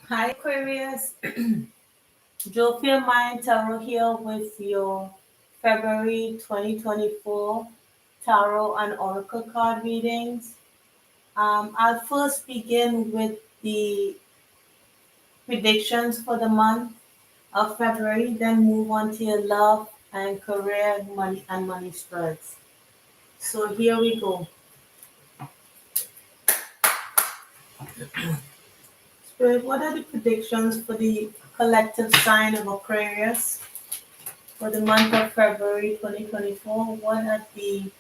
Hi Aquarius, Jophia Mind Tarot here with your February 2024 Tarot and Oracle card readings. I'll first begin with the predictions for the month of February, then move on to your love and career, money and money spreads. So here we go. Spirit, what are the predictions for the collective sign of Aquarius for the month of February 2024? What are the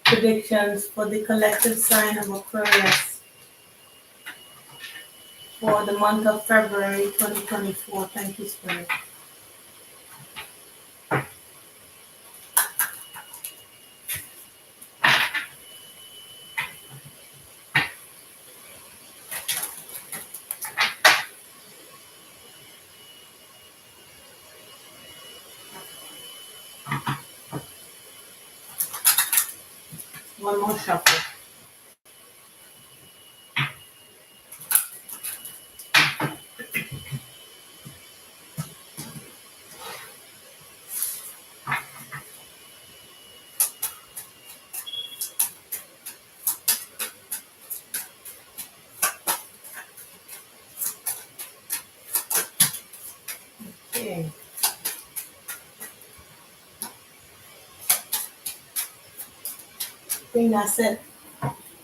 predictions for the collective sign of Aquarius for the month of February 2024? Thank you, Spirit. One more shuffle. Okay, I think that's it.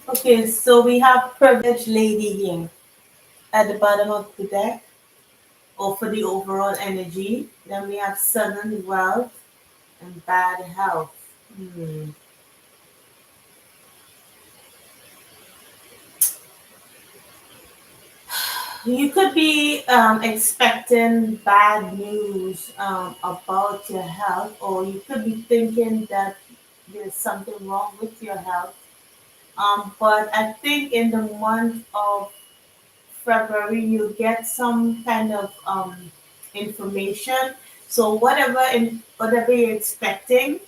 Okay, so we have privileged lady here at the bottom of the deck, or for the overall energy. Then we have sudden wealth and bad health. Hmm. You could be expecting bad news about your health, or you could be thinking that there's something wrong with your health. But I think in the month of February, you get some kind of information. So whatever you're expecting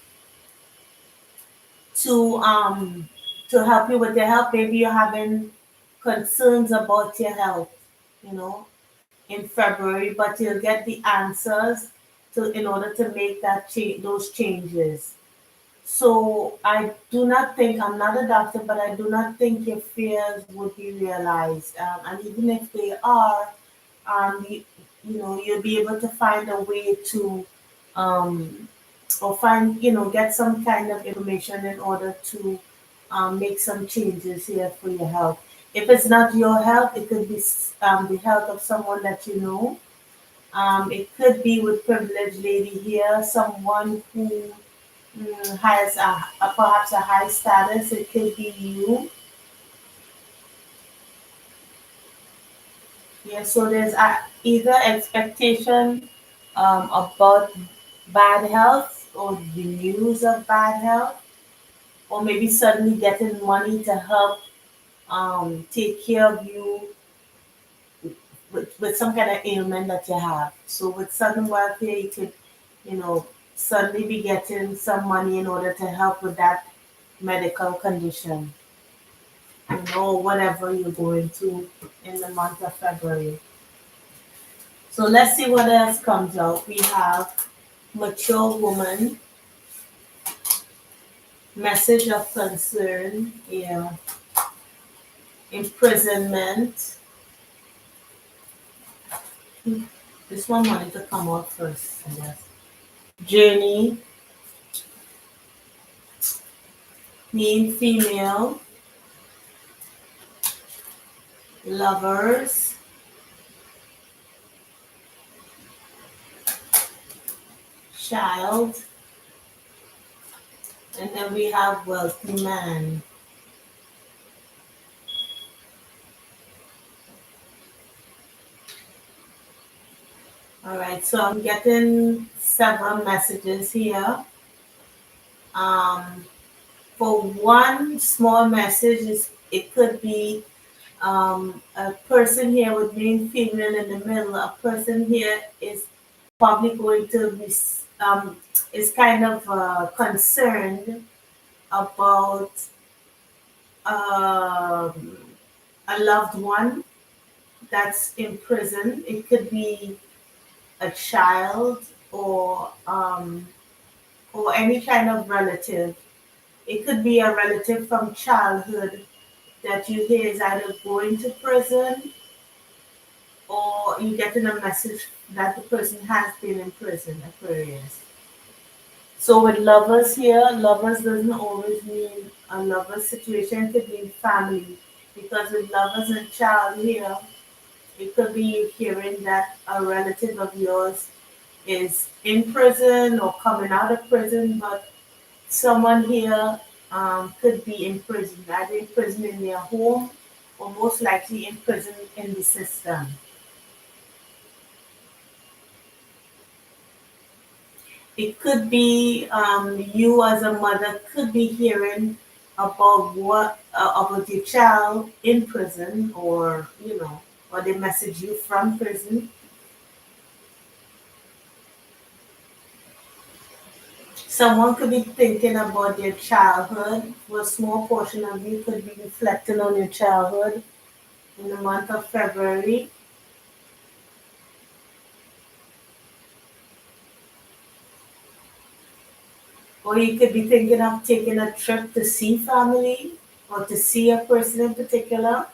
to um, to help you with your health, maybe you're having concerns about your health, you know, in February, but you'll get the answers to in order to make those changes. So I do not think I'm not a doctor, but I do not think your fears would be realized. And even if they are, you'll be able to find a way to, um, or find get some kind of information in order to make some changes here for your health. If it's not your health, it could be the health of someone that you know. It could be with privileged lady here, someone who has perhaps a high status. It could be you. Yeah, so there's either expectation about bad health or the news of bad health, or maybe suddenly getting money to help take care of you with some kind of ailment that you have. So with sudden welfare, you could, suddenly be getting some money in order to help with that medical condition, whatever you're going through in the month of February. So let's see what else comes out. We have mature woman, message of concern, yeah, imprisonment. This one wanted to come out first, I guess. Journey, being female, lovers, child, and then we have wealthy man. All right, so I'm getting several messages here. Um, for one small message, it could be a person here with being female in the middle. A person here is probably going to be is kind of concerned about um, a loved one. that's in prison. It could be a child or any kind of relative. It could be a relative from childhood that you hear is either going to prison or you getting a message that the person has been in prison, Aquarius. So with lovers here, lovers doesn't always mean a lover situation. It could mean family. Because with lovers and child here, it could be you hearing that a relative of yours is in prison or coming out of prison, but someone here could be in prison, either in prison in their home or most likely in prison in the system. It could be you as a mother could be hearing about what about your child in prison, or or they message you from prison. Someone could be thinking about their childhood. For a small portion of you could be reflecting on your childhood in the month of February. Or you could be thinking of taking a trip to see family or to see a person in particular.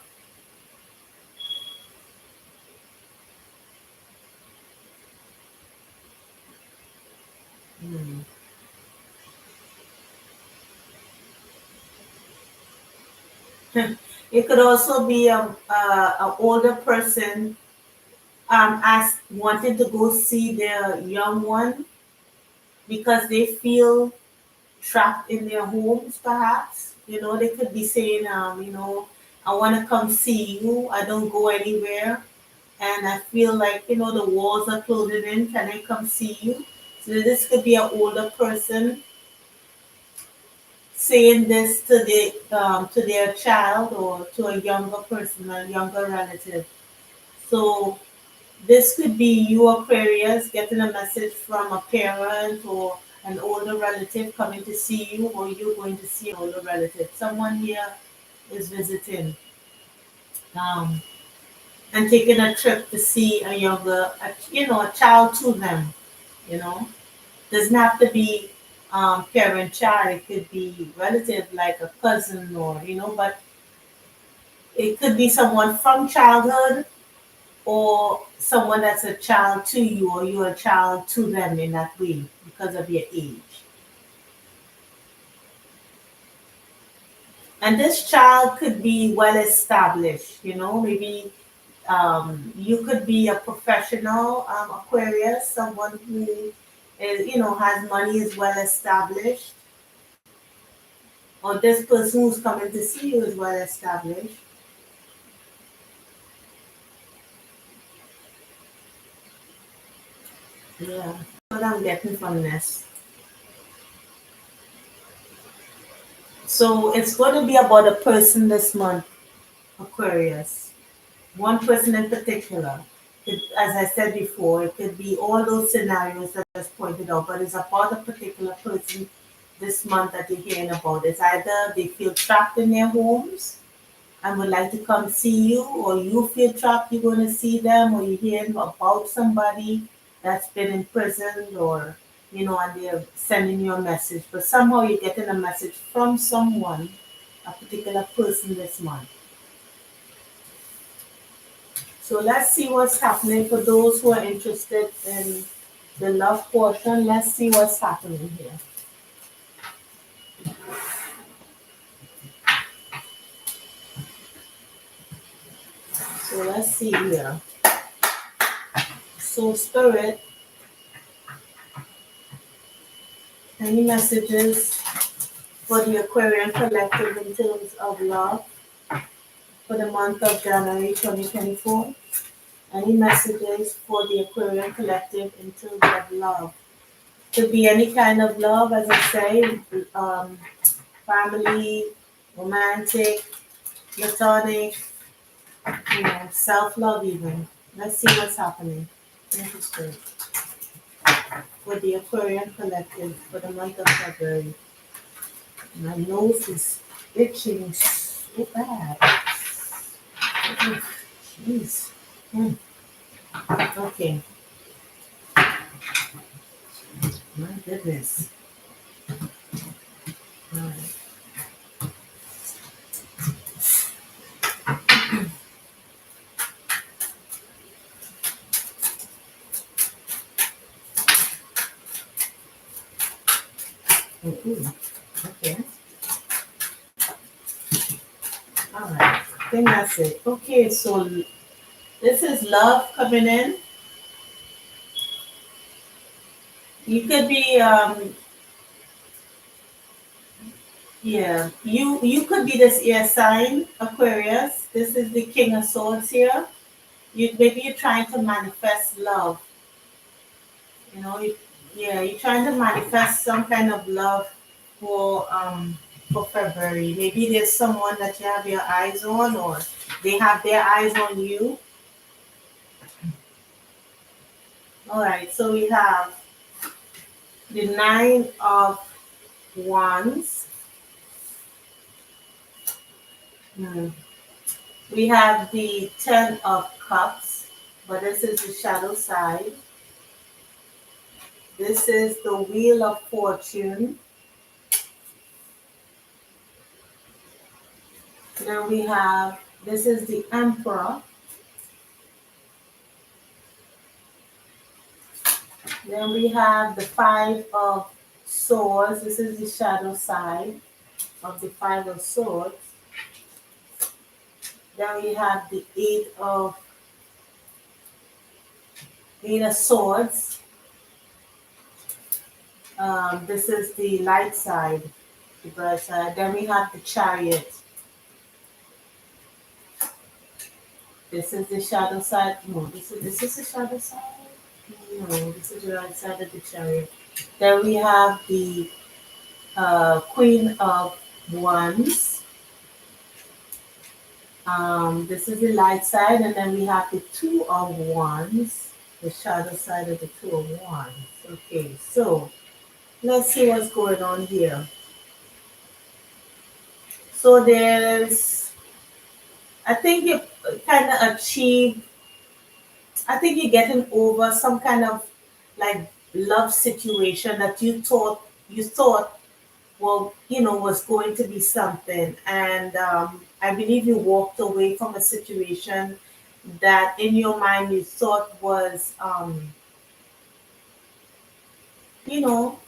Hmm. It could also be a older person as wanting to go see their young one because they feel trapped in their homes, perhaps. They could be saying, I want to come see you. I don't go anywhere. And I feel like, the walls are closing in. Can I come see you? So this could be an older person saying this to their child or to a younger person, a younger relative. So this could be you, Aquarius, getting a message from a parent or an older relative coming to see you, or you going to see an older relative. Someone here is visiting um, and taking a trip to see a child to them. You know, doesn't have to be parent child. It could be relative like a cousin or but it could be someone from childhood or someone that's a child to you or you're a child to them in that way because of your age. And this child could be well established, maybe you could be a professional Aquarius, someone who has money, is well established, or this person who's coming to see you is well established. Yeah, what I'm getting from this. So it's going to be about a person this month, Aquarius. One person in particular. As I said before, it could be all those scenarios that I just pointed out, but it's about a particular person this month that you're hearing about. It's either they feel trapped in their homes and would like to come see you, or you feel trapped, you're going to see them, or you're hearing about somebody that's been in prison, or and they're sending you a message. But somehow you're getting a message from someone, a particular person this month. So let's see what's happening for those who are interested in the love portion. Let's see what's happening here. So let's see here. So Spirit, any messages for the Aquarian Collective in terms of love for the month of January 2024? Any messages for the Aquarian Collective in terms of love? Could be any kind of love, as I say, um, family, romantic, platonic, self-love even. Let's see what's happening. Interesting. For the Aquarian Collective for the month of February. My nose is itching so bad. Oh, jeez. Mm, okay. My goodness. All right. Ooh, okay. All right. I think that's it. Okay, so this is love coming in. You could be yeah, you could be this air sign, Aquarius. This is the King of Swords here. You maybe you're trying to manifest love. You know, yeah, you're trying to manifest some kind of love for February. Maybe there's someone that you have your eyes on, or they have their eyes on you. All right, so we have the Nine of Wands. Hmm. We have the Ten of Cups, but this is the shadow side. This is the Wheel of Fortune. Then we have, this is the Emperor. Then we have the Five of Swords. This is the shadow side of the Five of Swords. Then we have the Eight of Swords. This is the light side, the bright side. Then we have the Chariot. This is the shadow side. No, this is the shadow side. No, this is the right side of the Chariot. Then we have the Queen of Wands. This is the light side, and then we have the Two of Wands, the shadow side of the Two of Wands. Okay, so let's see what's going on here. So I think you kind of achieved, I think you're getting over some kind of like love situation that you thought well, was going to be something. And I believe you walked away from a situation that in your mind you thought was, you know,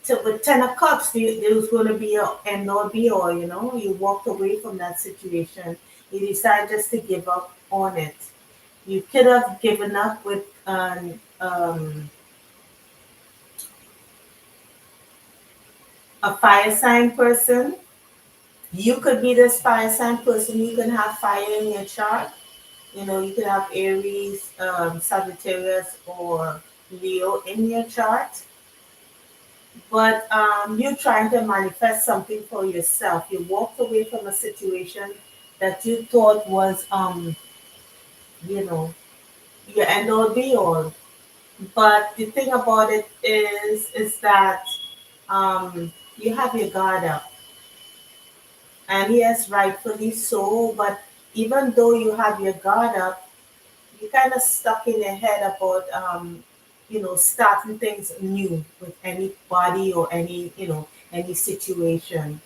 with Ten of Cups, there was going to be a end all be all, You walked away from that situation. You decided just to give up on it. You could have given up with a fire sign person. You could be this fire sign person. You can have fire in your chart. You could have Aries, Sagittarius, or Leo in your chart, but you're trying to manifest something for yourself. You walked away from a situation that you thought was, you know, your end all be all. But the thing about it is that you have your guard up, and yes, rightfully so. But even though you have your guard up, you kind of stuck in your head about starting things new with anybody or any situation.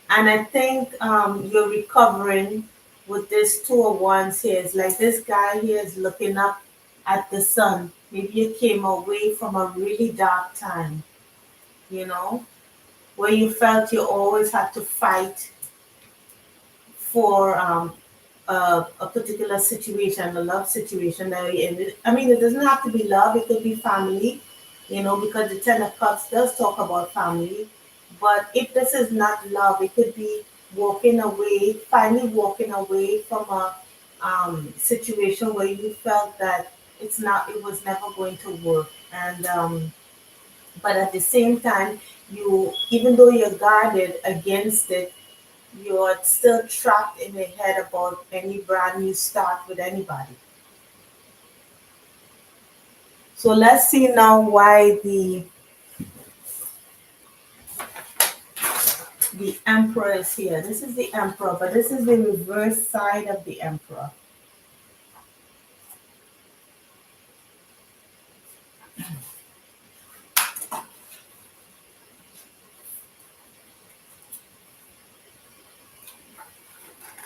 And I think you're recovering with this Two of Wands here. It's like this guy here is looking up at the sun. Maybe you came away from a really dark time, you know where you felt you always had to fight for a particular situation, a love situation that we ended. I mean, it doesn't have to be love; it could be family, because the Ten of Cups does talk about family. But if this is not love, it could be walking away, finally walking away from a situation where you felt that it was never going to work, and but at the same time, even though you're guarded against it, you're still trapped in your head about any brand new start with anybody. So let's see now why the emperor is here. This is the emperor, but this is the reverse side of the emperor.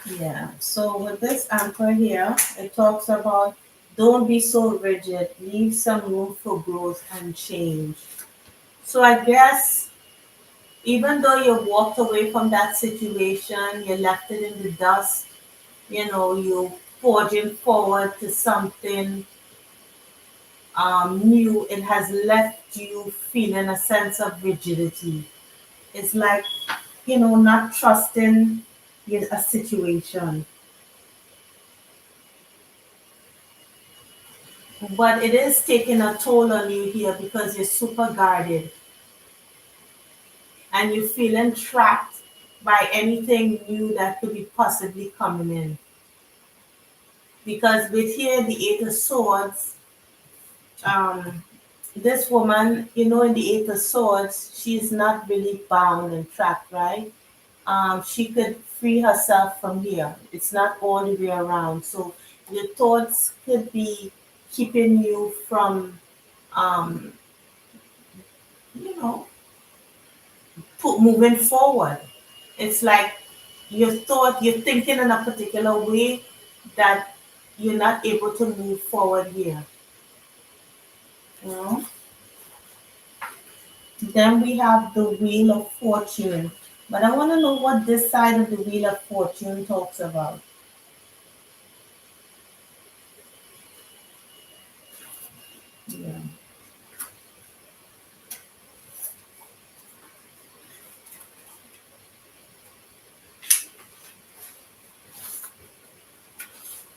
Yeah. So with this anchor here, it talks about don't be so rigid. Leave some room for growth and change. So I guess even though you walked away from that situation, you left it in the dust, you forging forward to something new, it has left you feeling a sense of rigidity. It's like, not trusting a situation. But it is taking a toll on you here because you're super guarded and you're feeling trapped by anything new that could be possibly coming in. Because with here, the Eight of Swords, um, this woman, in the Eight of Swords, she's not really bound and trapped, right? She could free herself from here. It's not all the way around. So your thoughts could be keeping you from, um, you know, moving forward. It's like you're thinking in a particular way that you're not able to move forward here. You know? Then we have the Wheel of Fortune. But I want to know what this side of the Wheel of Fortune talks about. Yeah.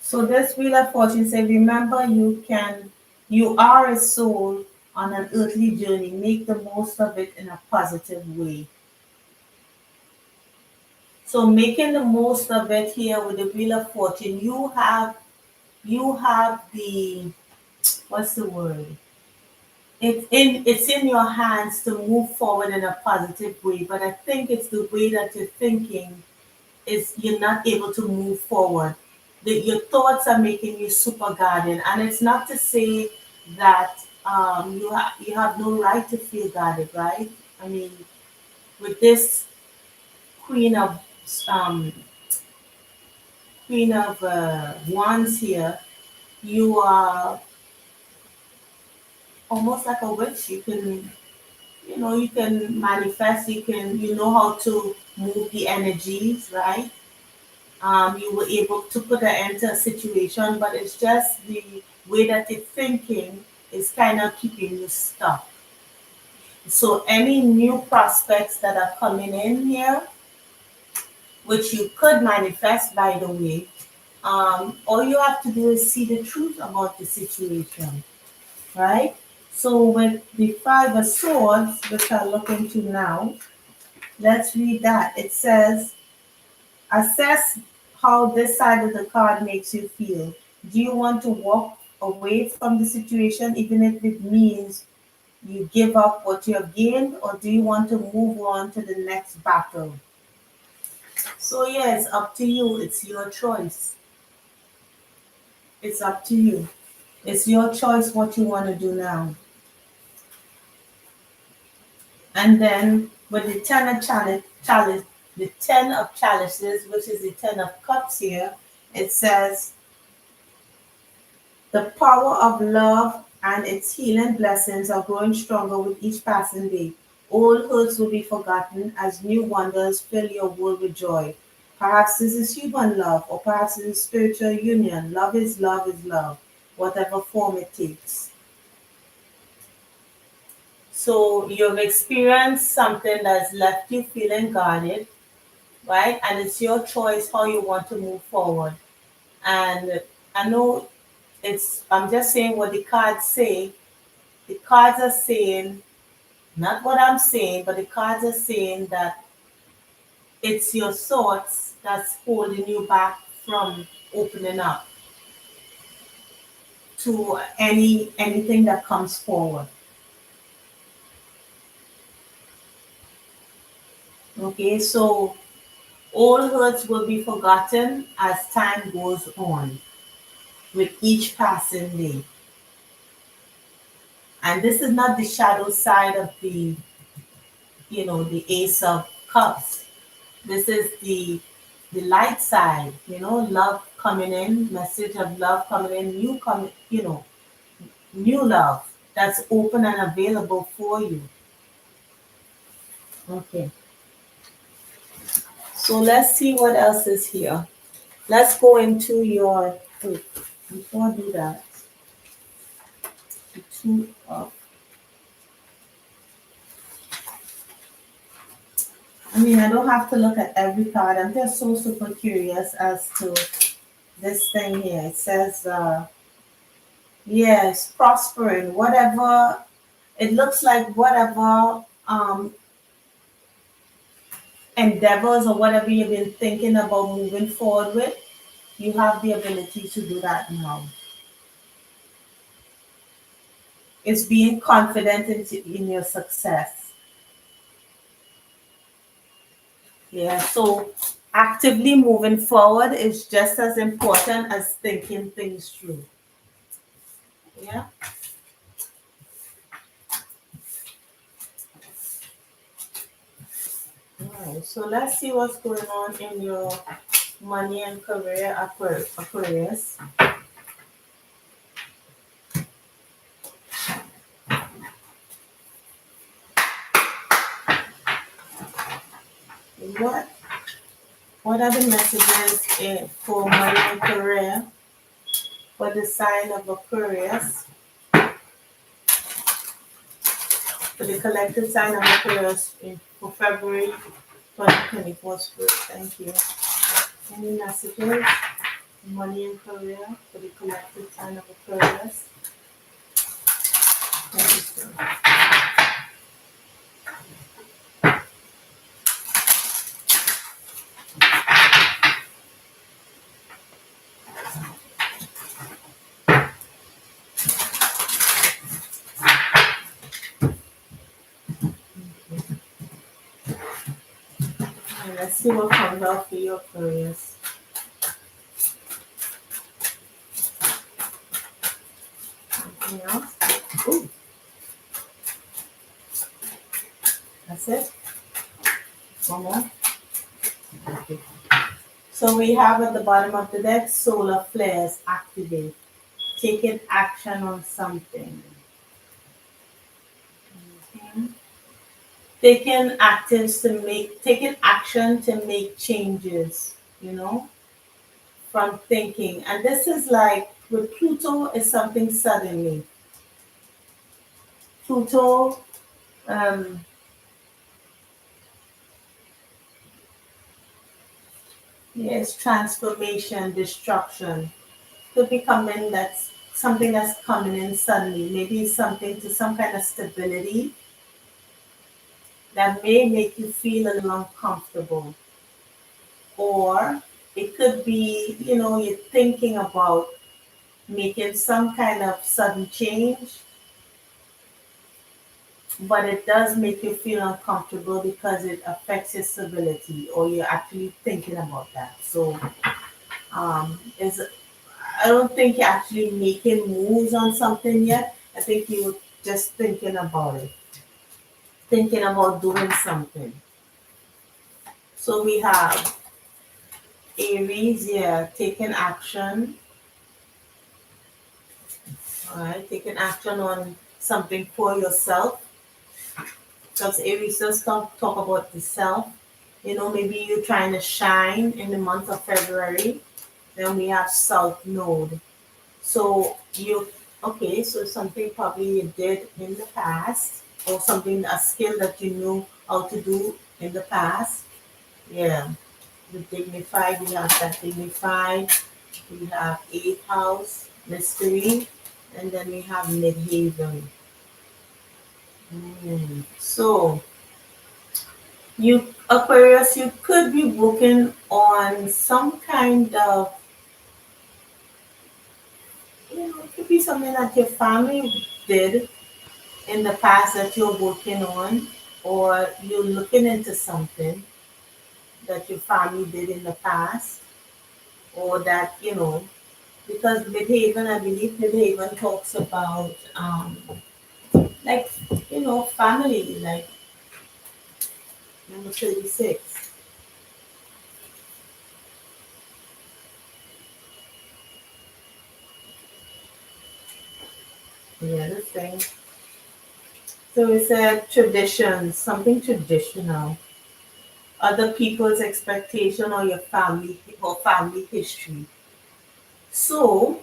So this Wheel of Fortune says, remember you are a soul on an earthly journey. Make the most of it in a positive way. So making the most of it here with the Wheel of Fortune, you have the, what's the word? It's in your hands to move forward in a positive way, but I think it's the way that you're thinking is you're not able to move forward. Your thoughts are making you super guarded, and it's not to say that you have no right to feel guarded, right? I mean, with this Queen of um, Wands here, you are almost like a witch. You can manifest. You know how to move the energies, right? You were able to put an end to a situation, but it's just the way that you're thinking is kind of keeping you stuck. So any new prospects that are coming in here, which you could manifest by the way, all you have to do is see the truth about the situation, right? So with the Five of Swords, which I look into now, let's read that. It says, assess how this side of the card makes you feel. Do you want to walk away from the situation, even if it means you give up what you have gained, or do you want to move on to the next battle? So, yeah, it's up to you. It's your choice. It's up to you. It's your choice what you want to do now. And then with the the ten of chalices, which is the 10 of cups here, it says, the power of love and its healing blessings are growing stronger with each passing day. Old hurts will be forgotten as new wonders fill your world with joy. Perhaps this is human love, or perhaps it is spiritual union. Love is love is love, whatever form it takes. So you've experienced something that's left you feeling guarded, right? And it's your choice how you want to move forward. And I know I'm just saying what the cards say. The cards are saying, not what I'm saying, but the cards are saying that it's your thoughts that's holding you back from opening up to anything that comes forward. Okay, so all hurts will be forgotten as time goes on with each passing day. And this is not the shadow side of the Ace of Cups. This is the the light side, love coming in, message of love coming in, new love that's open and available for you. Okay, so let's see what else is here. Let's go into your, wait, before I do that, the two of, I mean, I don't have to look at every card. I'm just so super curious as to this thing here. It says, yes, prospering, whatever. It looks like whatever endeavors or whatever you've been thinking about moving forward with, you have the ability to do that now. It's being confident in your success. Yeah, so actively moving forward is just as important as thinking things through. Yeah. All right. So let's see what's going on in your money and career, Aquarius. What What are the messages for money and career for the sign of Aquarius? For the collective sign of Aquarius for February 2024 spirit. Thank you. Any messages? Money and career for the collective sign of Aquarius. Thank you, sir. And let's see what comes out for your Aquarius. Anything else? Ooh, that's it. One more. Okay. So we have at the bottom of the deck, solar flares activate. Taking action on something. Mhm. Taking action to make changes, from thinking. And this is like with Pluto is something suddenly. Pluto, um, yes, transformation, destruction. Could be coming that's something that's coming in suddenly. Maybe something to some kind of stability that may make you feel a little uncomfortable. Or it could be, you're thinking about making some kind of sudden change, but it does make you feel uncomfortable because it affects your stability or you're actually thinking about that. So is I don't think you're actually making moves on something yet. I think you're just thinking about doing something. So we have Aries, yeah, taking action. All right, taking action on something for yourself. Because Aries does talk about the self. Maybe you're trying to shine in the month of February. Then we have South Node. So okay, so something probably you did in the past, or something, a skill that you knew how to do in the past. Yeah. The dignified, we have that dignified. We have eighth house, mystery, and then we have midhaven. So you Aquarius, you could be working on some kind of, it could be something that your family did in the past that you're working on, or you're looking into something that your family did in the past, or that, because Midhaven, I believe Midhaven talks about, like, family, like number 36. something. So we said traditions, something traditional, other people's expectation or your family or family history. So,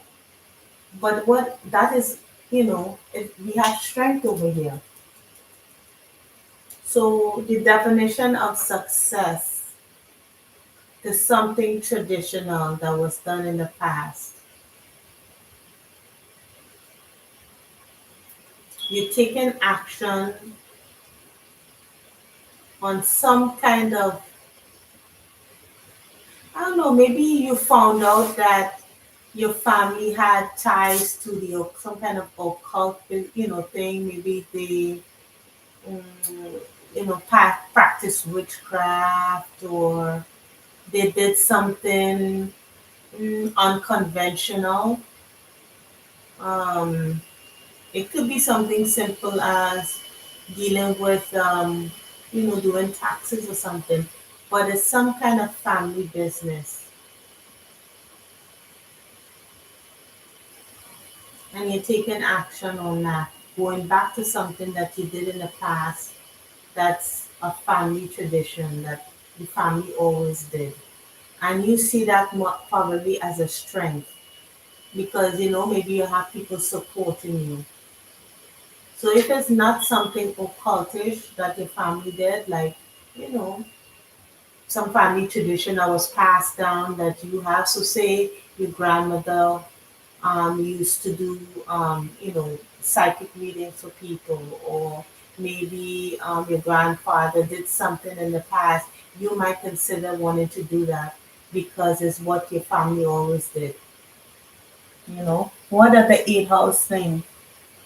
but what that is, if we have strength over here. So the definition of success is something traditional that was done in the past. You're taking action on some kind of, I don't know, maybe you found out that your family had ties to the some kind of occult, thing. Maybe they, practice witchcraft, or they did something unconventional. Um, it could be something simple as dealing with, doing taxes or something, but it's some kind of family business, and you're taking action on that, going back to something that you did in the past. That's a family tradition that the family always did, and you see that probably as a strength because maybe you have people supporting you. So if it's not something occultish that your family did, like, you know, some family tradition that was passed down that you have. So say your grandmother used to do, psychic readings for people, or maybe your grandfather did something in the past, you might consider wanting to do that because it's what your family always did. What are the eight house thing?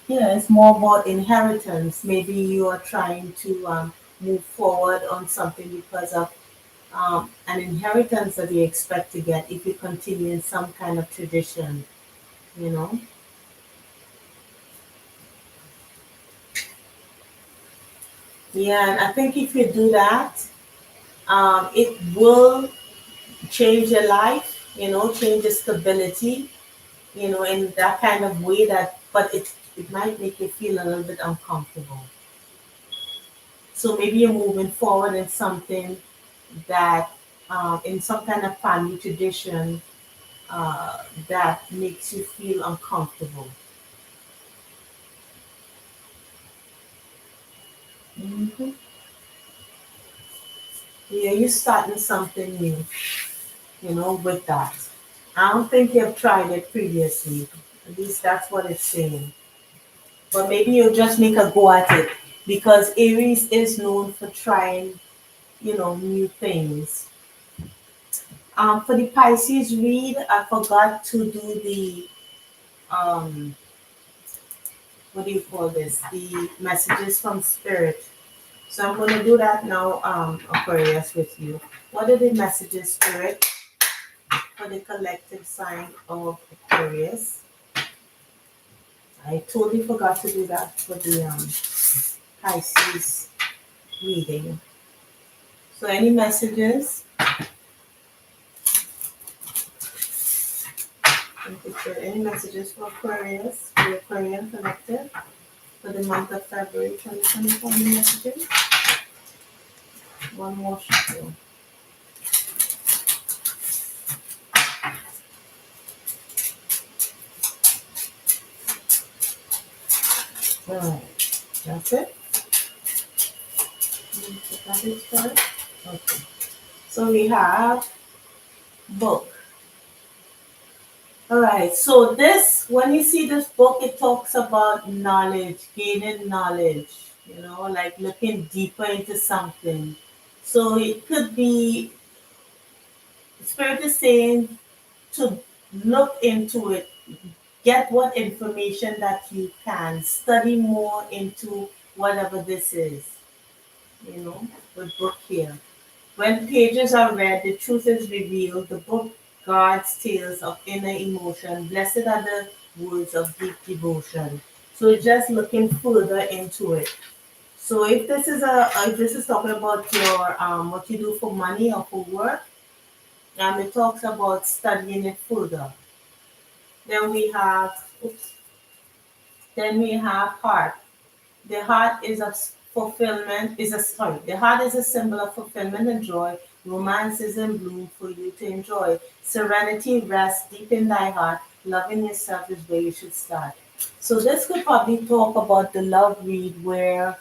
Yeah, it's more about inheritance. Maybe you are trying to move forward on something because of an inheritance that you expect to get if you continue in some kind of tradition, you know? Yeah, and I think if you do that, it will change your life, change your stability, in that kind of way that, but it might make you feel a little bit uncomfortable. So maybe you're moving forward in something that, in some kind of family tradition, that makes you feel uncomfortable. hmm Yeah, you're starting something new, with that. I don't think you've tried it previously. At least that's what it's saying. But maybe you'll just make a go at it because Aries is known for trying, new things. For the Pisces read, I forgot to do the, um, what do you call this? The messages from spirit. So I'm going to do that now, Aquarius, with you. What are the messages, spirit, for the collective sign of Aquarius? I totally forgot to do that for the Pisces reading. So any messages? Any messages for Aquarius, for the Aquarian collective, for the month of February 2024? Any messages? One more shuffle. Alright, that's it. That is correct. Okay. So we have book. All right. So this, when you see this book, it talks about knowledge, gaining knowledge. Like looking deeper into something. So it could be Spirit is saying to look into it, get what information that you can, study more into whatever this is. The book here. When pages are read, the truth is revealed. The book guards tales of inner emotion. Blessed are the words of deep devotion. So just looking further into it. So if this is talking about your what you do for money or for work, it talks about studying it further. Then we have oops, Then we have heart. The heart is a fulfillment, is a sorry. The heart is a symbol of fulfillment and joy. Romance is in bloom for you to enjoy. Serenity rests deep in thy heart. Loving yourself is where you should start. So this could probably talk about the love read where,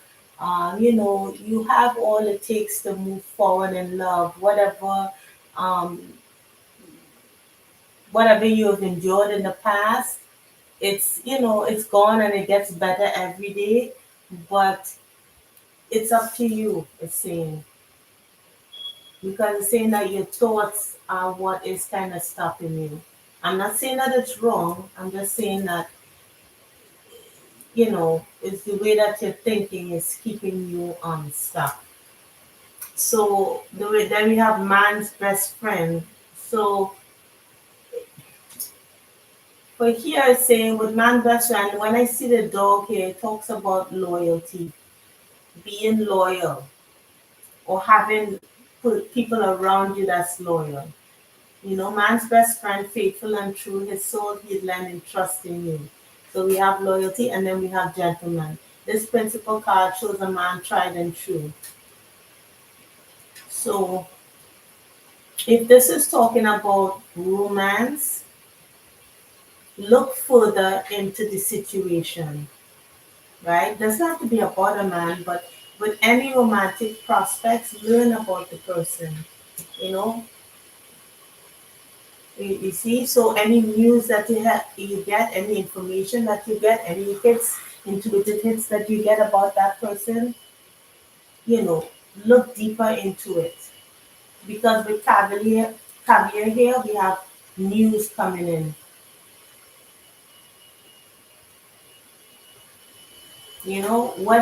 you have all it takes to move forward in love. Um, whatever you have endured in the past, it's gone and it gets better every day. But it's up to you, it's saying, because it's saying that your thoughts are what is kind of stopping you. I'm not saying that it's wrong. I'm just saying that, it's the way that you're thinking is keeping you stuck. So the way then we have man's best friend. So for here it's saying with man's best friend, when I see the dog here, it talks about loyalty, being loyal, or having people around you that's loyal. Man's best friend, faithful and true, his soul he'd lend in trust in you. So we have loyalty and then we have gentleman. This principal card shows a man tried and true. So if this is talking about romance, look further into the situation, right? Doesn't have to be about a man, but with any romantic prospects, learn about the person. You know, you see, so any news that you get, any information that you get, any hits, intuitive hits that you get about that person, you know, look deeper into it. Because with Cavalier here, we have news coming in.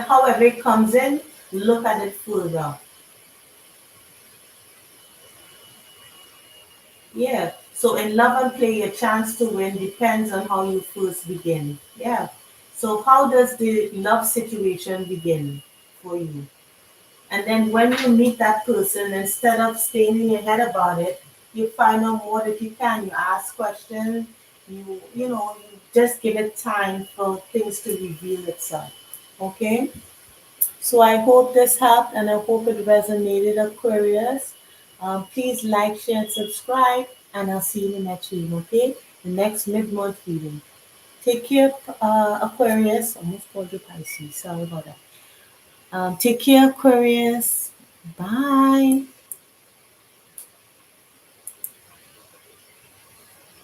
However it comes in, look at it further. Yeah. So in love and play, your chance to win depends on how you first begin. Yeah. So how does the love situation begin for you? And then when you meet that person, instead of staying in your head about it, you find out more that you can. You ask questions. You just give it time for things to reveal itself. Okay. So I hope this helped and I hope it resonated, Aquarius. Please like, share, and subscribe, and I'll see you in the next reading, okay? The next mid-month reading. Take care, Aquarius. Almost called you Pisces. Sorry about that. Take care, Aquarius. Bye.